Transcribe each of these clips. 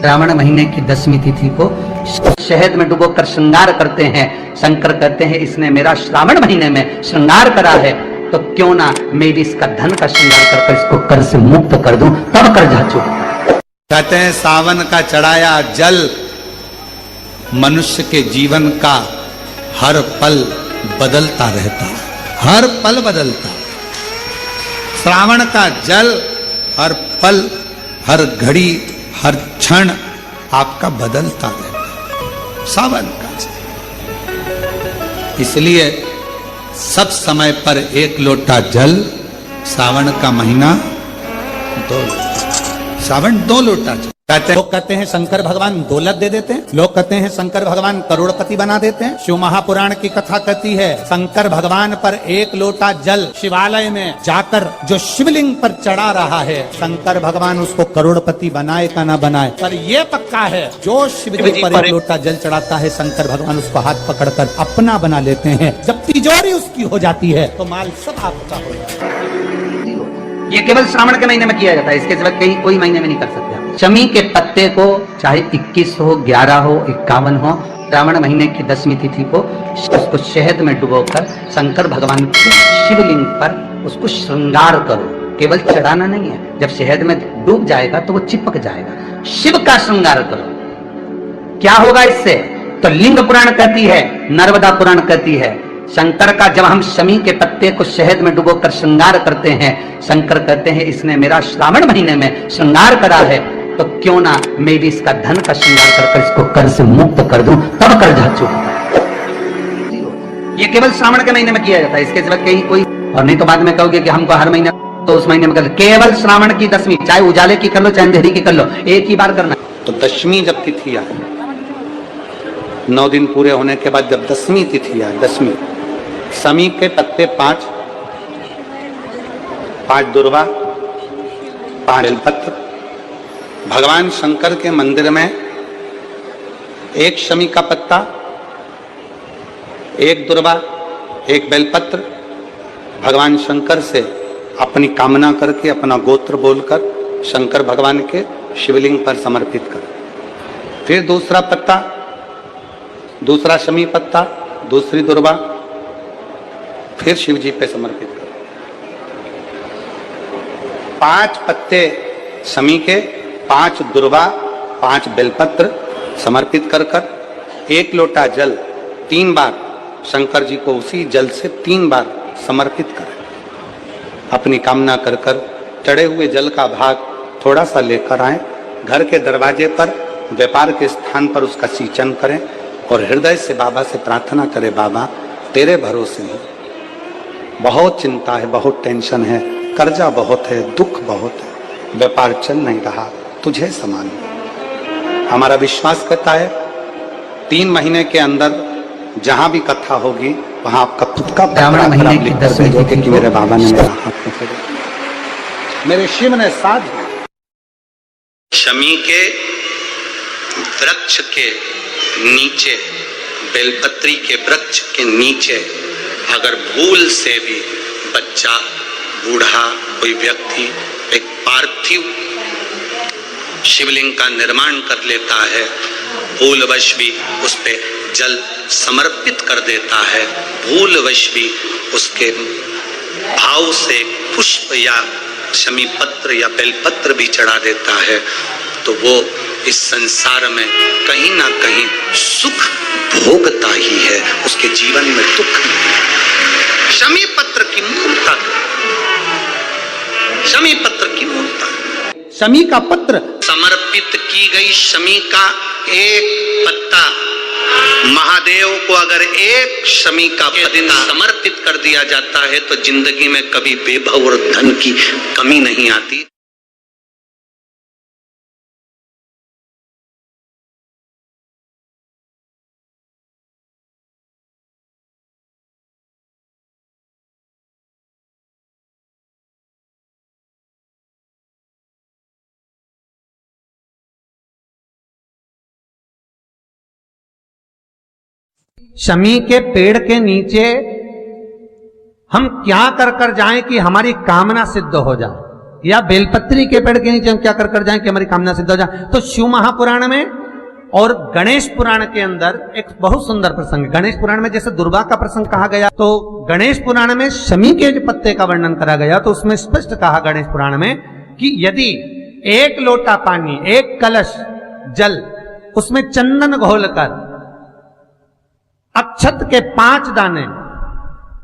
श्रावण महीने की 10वीं तिथि को शहद में डुबोकर श्रृंगार करते हैं। शंकर कहते हैं इसने मेरा श्रावण महीने में श्रृंगार करा है, तो क्यों ना मैं भी इसका धन का श्रृंगार करके इसको कर से मुक्त कर दूं, तब कर जा चुका। कहते हैं सावन का चढ़ाया जल मनुष्य के जीवन का हर पल बदलता रहता है, हर पल बदलता है। श्रावण का जल हर पल, हर घड़ी, हर क्षण आपका बदलता रहता है। सावन का जल, इसलिए सब समय पर एक लोटा जल, सावन का महीना 2 लोटा, सावन 2 लोटा जल। लोग कहते हैं शंकर भगवान दौलत दे देते हैं, लोग कहते हैं शंकर भगवान करोड़पति बना देते हैं। शिव महापुराण की कथा कहती है शंकर भगवान पर एक लोटा जल शिवालय में जाकर जो शिवलिंग पर चढ़ा रहा है, शंकर भगवान उसको करोड़पति बनाए का ना बनाए, पर ये पक्का है जो शिव जी पर एक लोटा जल चढ़ाता है, शंकर भगवान उसको हाथ पकड़कर अपना बना लेते हैं। जब तिजोरी उसकी हो जाती है तो माल सब आपका हो जाता है। ये केवल श्रावण के महीने में किया जाता है, इसके सिवा कहीं कोई महीने में नहीं कर सकते। शमी के पत्ते को चाहे 21 हो, 11 हो, 51 हो, श्रावण महीने की 10वीं तिथि को उसको शहद में डुबोकर शंकर भगवान के शिवलिंग पर उसको श्रृंगार करो। केवल चढ़ाना नहीं है, जब शहद में डूब जाएगा तो वो चिपक जाएगा। शिव का श्रृंगार करो। क्या होगा इससे? तो लिंग पुराण कहती है, नर्मदा पुराण कहती है, शंकर का जब हम शमी के पत्ते को शहद में डुबोकर श्रृंगार करते हैं, शंकर कहते हैं इसने मेरा श्रावण महीने में श्रृंगार करा है, तो क्यों ना मैं भी इसका धन का श्रृंगार करके इसको कर से मुक्त कर दूं, तब कर जा चुका। ये केवल श्रावण के महीने में किया जाता है, इसके सिवा कहीं कोई और नहीं। तो बाद में कहोगे कि हमको हर महीने, तो उस महीने में कर, केवल श्रावण की 10वीं, चाहे उजाले की कर लो चाहे अंधेरी की कर लो, एक ही बार करना। तो 10वीं जब तिथि आए, 9 दिन पूरे होने के बाद जब 10वीं तिथि आए, 10वीं, शमी के पत्ते 5 दुर्वा, 5 बेलपत्र। भगवान शंकर के मंदिर में एक शमी का पत्ता, एक दुर्वा, एक बेलपत्र भगवान शंकर से अपनी कामना करके, अपना गोत्र बोलकर शंकर भगवान के शिवलिंग पर समर्पित कर। फिर दूसरा पत्ता, दूसरा शमी पत्ता, दूसरी दुर्वा, फिर शिव जी पे समर्पित करो। 5 पत्ते शमी के, 5 दुर्वा, 5 बेलपत्र समर्पित कर कर 1 लोटा जल 3 बार शंकर जी को उसी जल से 3 बार समर्पित करें। अपनी कामना कर कर चढ़े हुए जल का भाग थोड़ा सा लेकर आए, घर के दरवाजे पर, व्यापार के स्थान पर उसका सिंचन करें और हृदय से बाबा से प्रार्थना करें, बाबा तेरे भरोसे हैं, बहुत चिंता है, बहुत टेंशन है, कर्जा बहुत है, दुख बहुत है, व्यापार चल नहीं रहा, तुझे समान। हमारा विश्वास कहता है 3 महीने के अंदर जहां भी कथा होगी वहां आपका खुद का ब्राह्मण महीने की 10वीं कि मेरे बाबा ने मेरा हाथ में पकड़ा, मेरे शिव ने साथ। शमी के वृक्ष के नीचे, बेलपत्री के वृक्ष के नीचे अगर भूल से भी बच्चा, बूढ़ा, कोई व्यक्ति एक पार्थिव शिवलिंग का निर्माण कर लेता है, भूलवश भी उस पे जल समर्पित कर देता है, भूलवश भी उसके भाव से पुष्प या शमी पत्र या बेलपत्र भी चढ़ा देता है, तो वो इस संसार में कहीं ना कहीं सुख भोगता ही है, उसके जीवन में दुख। शमी पत्र की मूर्ता, शमी पत्र की मूर्ता, शमी का पत्र समर्पित की गई शमी का एक पत्ता, महादेव को अगर एक शमी का पत्ता समर्पित कर दिया जाता है तो जिंदगी में कभी वैभव और धन की कमी नहीं आती। शमी के पेड़ के नीचे हम क्या कर कर जाएं कि हमारी कामना सिद्ध हो जाए। या बेलपत्री के पेड़ के नीचे हम क्या कर जाएं कि हमारी कामना सिद्ध हो जाए। तो शिव महापुराण में और गणेश पुराण के अंदर एक बहुत सुंदर प्रसंग है। गणेश पुराण में जैसे दुर्वा का प्रसंग कहा गया, तो गणेश पुराण में शमी के पत्ते का वर्णन करा गया, तो उसमें स्पष्ट कहा गणेश पुराण में कि यदि एक लोटा पानी, एक कलश जल, उसमें चंदन घोलकर अक्षत के 5 दाने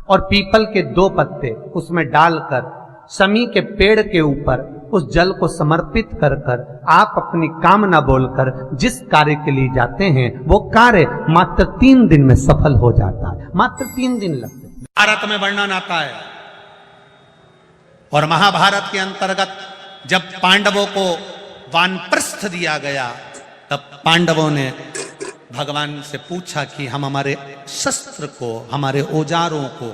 और पीपल के 2 पत्ते उसमें डालकर शमी के पेड़ के ऊपर उस जल को समर्पित कर कर आप अपनी कामना बोलकर जिस कार्य के लिए जाते हैं वो कार्य मात्र 3 दिन में सफल हो जाता है। मात्र 3 दिन लगते हैं। भारत में वर्णन आता है और महाभारत के अंतर्गत जब पांडवों को वानप्रस्थ दिया गया तब पांडवों ने भगवान से पूछा कि हम हमारे शस्त्र को, हमारे औजारों को,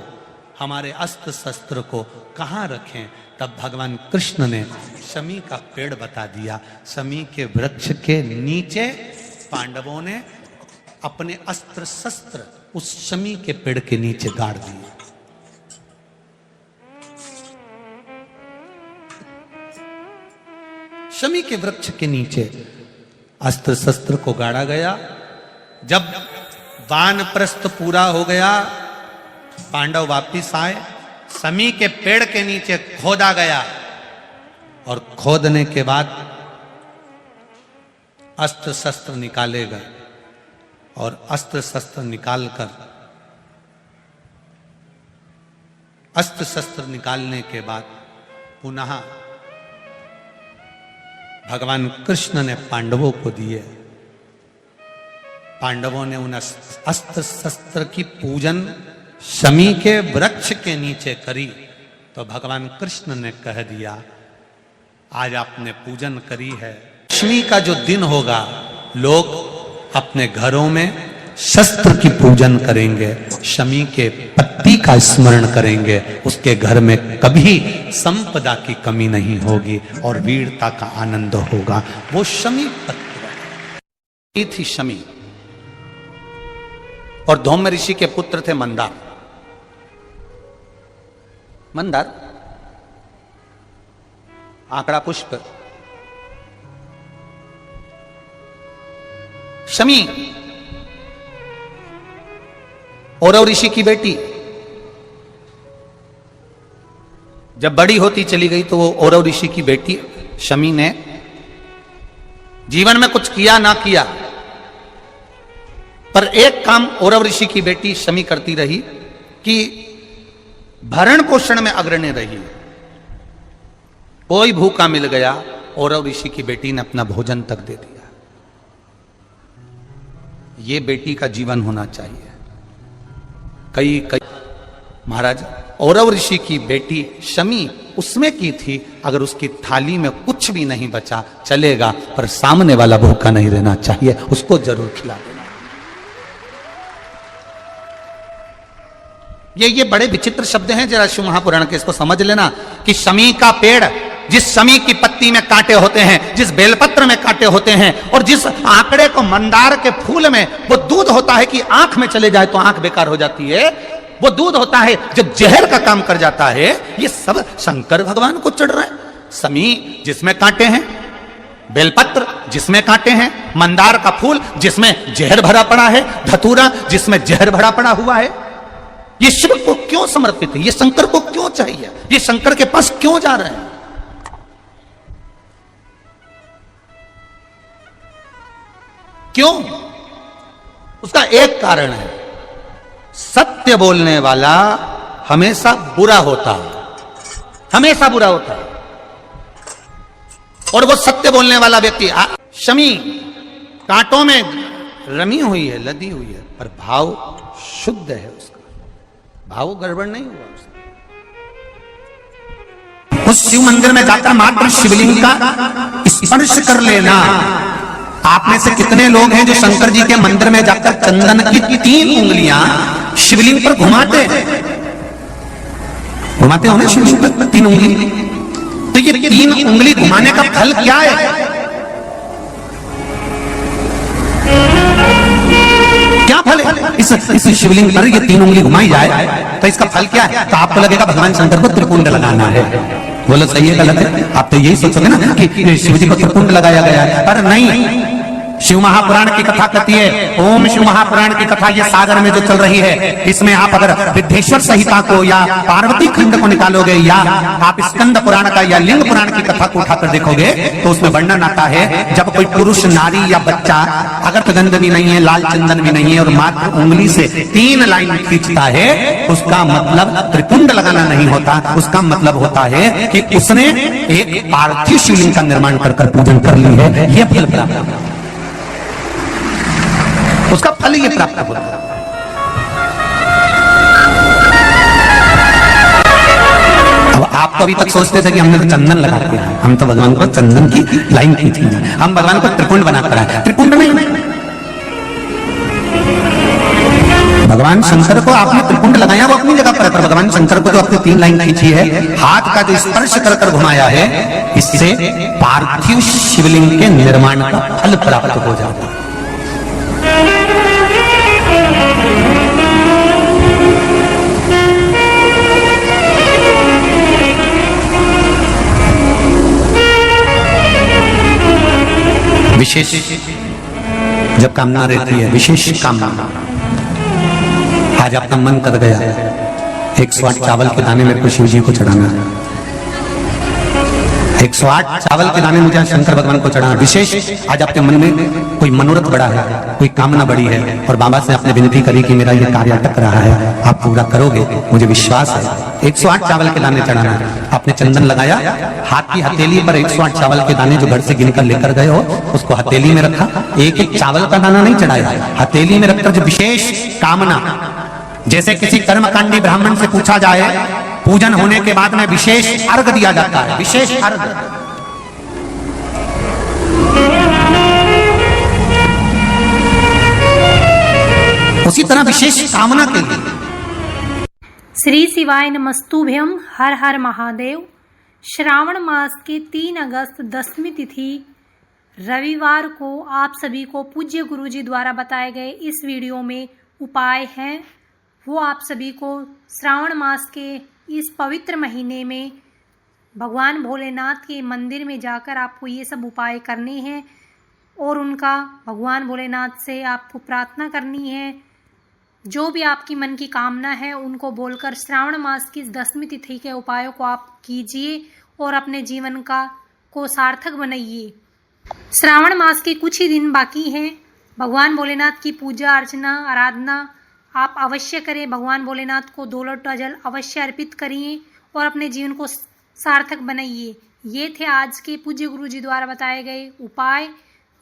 हमारे अस्त्र शस्त्र को कहाँ रखें। तब भगवान कृष्ण ने शमी का पेड़ बता दिया। शमी के वृक्ष के नीचे पांडवों ने अपने अस्त्र शस्त्र उस शमी के पेड़ के नीचे गाड़ दिए। शमी के वृक्ष के नीचे अस्त्र शस्त्र को गाड़ा गया। जब वानप्रस्थ पूरा हो गया, पांडव वापिस आए, शमी के पेड़ के नीचे खोदा गया और खोदने के बाद अस्त्र शस्त्र निकाले गए और अस्त्र शस्त्र निकालकर, अस्त्र शस्त्र निकालने के बाद पुनः भगवान कृष्ण ने पांडवों को दिए। पांडवों ने उन अस्त्र शस्त्र की पूजन शमी के वृक्ष के नीचे करी तो भगवान कृष्ण ने कह दिया, आज आपने पूजन करी है, लक्ष्मी का जो दिन होगा लोग अपने घरों में शस्त्र की पूजन करेंगे, शमी के पत्ती का स्मरण करेंगे, उसके घर में कभी संपदा की कमी नहीं होगी और वीरता का आनंद होगा। वो शमी पत्ती थी शमी। और धौम्य ऋषि के पुत्र थे मंदार। मंदार आंकड़ा पुष्प, शमी औरव ऋषि की बेटी। जब बड़ी होती चली गई तो वो औरव ऋषि की बेटी शमी ने जीवन में कुछ किया ना किया, पर एक काम औरव ऋषि की बेटी शमी करती रही कि भरण पोषण में अग्रणी रही। कोई भूखा मिल गया, औरव ऋषि की बेटी ने अपना भोजन तक दे दिया। ये बेटी का जीवन होना चाहिए। कई महाराज औरव ऋषि की बेटी शमी उसमें की थी, अगर उसकी थाली में कुछ भी नहीं बचा चलेगा, पर सामने वाला भूखा नहीं रहना चाहिए, उसको जरूर खिला देना। ये बड़े विचित्र शब्द हैं, जरा शिव महापुराण के, इसको समझ लेना कि शमी का पेड़, जिस शमी की पत्ती में कांटे होते हैं, जिस बेलपत्र में कांटे होते हैं, और जिस आंकड़े को मंदार के फूल में वो दूध होता है कि आंख में चले जाए तो आंख बेकार हो जाती है, वो दूध होता है जो जहर का काम कर जाता है, ये सब शंकर भगवान को चढ़ रहा है। शमी जिसमें कांटे हैं, बेलपत्र जिसमें कांटे हैं, मंदार का फूल जिसमें जहर भरा पड़ा है, धतूरा जिसमें जहर भरा पड़ा हुआ है, ये शिव को क्यों समर्पित है? ये शंकर को क्यों चाहिए? ये शंकर के पास क्यों जा रहे हैं? क्यों? उसका एक कारण है, सत्य बोलने वाला हमेशा बुरा होता है, हमेशा बुरा होता है। और वो सत्य बोलने वाला व्यक्ति, शमी कांटों में रमी हुई है, लदी हुई है, पर भाव शुद्ध है, उसका भाव गड़बड़ नहीं हुआ। उस शिव मंदिर में जाकर मात्र शिवलिंग का स्पर्श कर लेना। आप में से कितने लोग हैं जो शंकर जी के मंदिर में जाकर चंदन की 3 उंगलियां शिवलिंग पर घुमाते हो ना, शिवलिंग पर 3 उंगली? तो ये 3 उंगली घुमाने का फल क्या है? क्या फल है? इस शिवलिंग पर ये 3 उंगली घुमाई जाए तो इसका फल क्या है? तो आपको लगेगा भगवान शंकर को त्रिपुंड लगाना है। बोलो सही है गलत है? आप तो यही सोचोगे ना कि शिव जी को त्रिपुंड लगाया गया है, पर नहीं। शिव महापुराण की कथा कहती है, ओम शिव महापुराण की कथा ये सागर में जो चल रही है, इसमें आप अगर विद्धेश्वर संहिता को या पार्वती खंड को निकालोगे या आप स्कंद पुराण का या लिंग पुराण की कथा को उठाकर देखोगे तो उसमें वर्णन आता है जब कोई पुरुष, नारी या बच्चा अगर गंध भी नहीं है, लाल चंदन भी नहीं है और मात्र उंगली से 3 लाइन खींचता है, उसका मतलब त्रिपुंड लगाना नहीं होता। उसका मतलब होता है कि उसने एक पार्थिव शिवलिंग का निर्माण कर पूजन कर ली है, यह फल प्राप्त होता है, उसका फल ये प्राप्त होता है। अब आप तो अभी तक सोचते थे कि हमने तो चंदन लगा दिया, हम तो भगवान को चंदन की लाइन खींची, हम भगवान को त्रिपुंड बनाकर आए। त्रिपुंड नहीं, भगवान शंकर को आपने त्रिपुंड लगाया वो अपनी जगह पर है, पर भगवान शंकर को जो आपने 3 लाइन खींची है, हाथ का जो स्पर्श कर कर घुमाया है, इससे पार्थिव शिवलिंग के निर्माण का फल प्राप्त हो जाता है। विशेष जब कामना रहती है, विशेष कामना, आज आपका मन कर गया 108 चावल के दाने मेरे को शिव जी को चढ़ाना है, 108 चावल के दाने मुझे शंकर भगवान को चढ़ाना। विशेष आज आपके मन में कोई मनोरथ बड़ा है, कोई कामना बड़ी है और बाबा से आपने विनती करी कि मेरा ये कार्य अटक रहा है, आप पूरा करोगे, मुझे विश्वास है। 108 चावल के दाने चढ़ाना है। आपने चंदन लगाया, हाथ की हथेली पर 108 चावल के दाने जो घर से गिनकर लेकर गए हो उसको हथेली में रखा, एक चावल का दाना नहीं चढ़ाया, हथेली में रखकर जो विशेष कामना, जैसे किसी कर्मकांडी ब्राह्मण से पूछा जाए, पूजन होने के बाद में विशेष अर्घ दिया जाता है, विशेष अर्घ, उसी तरह विशेष कामना के लिए। श्री शिवाय नमस्तुभ्यम, हर हर महादेव। श्रावण मास के 3 अगस्त 10वीं तिथि रविवार को आप सभी को पूज्य गुरुजी द्वारा बताए गए इस वीडियो में उपाय हैं, वो आप सभी को श्रावण मास के इस पवित्र महीने में भगवान भोलेनाथ के मंदिर में जाकर आपको ये सब उपाय करने हैं और उनका भगवान भोलेनाथ से आपको प्रार्थना करनी है। जो भी आपकी मन की कामना है उनको बोलकर श्रावण मास की इस 10वीं तिथि के उपायों को आप कीजिए और अपने जीवन को सार्थक बनाइए। श्रावण मास के कुछ ही दिन बाकी हैं। भगवान भोलेनाथ की पूजा अर्चना आराधना आप अवश्य करें। भगवान भोलेनाथ को 2 लोटा जल अवश्य अर्पित करिए और अपने जीवन को सार्थक बनाइए। ये थे आज के पूज्य गुरु जी द्वारा बताए गए उपाय,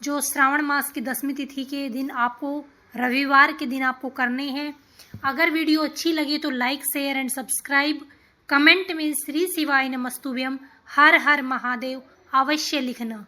जो श्रावण मास की 10वीं तिथि के दिन आपको रविवार के दिन आपको करने हैं। अगर वीडियो अच्छी लगी तो like, share and subscribe, comment में श्री शिवाय नमस्तुभ्यम, हर हर महादेव अवश्य लिखना।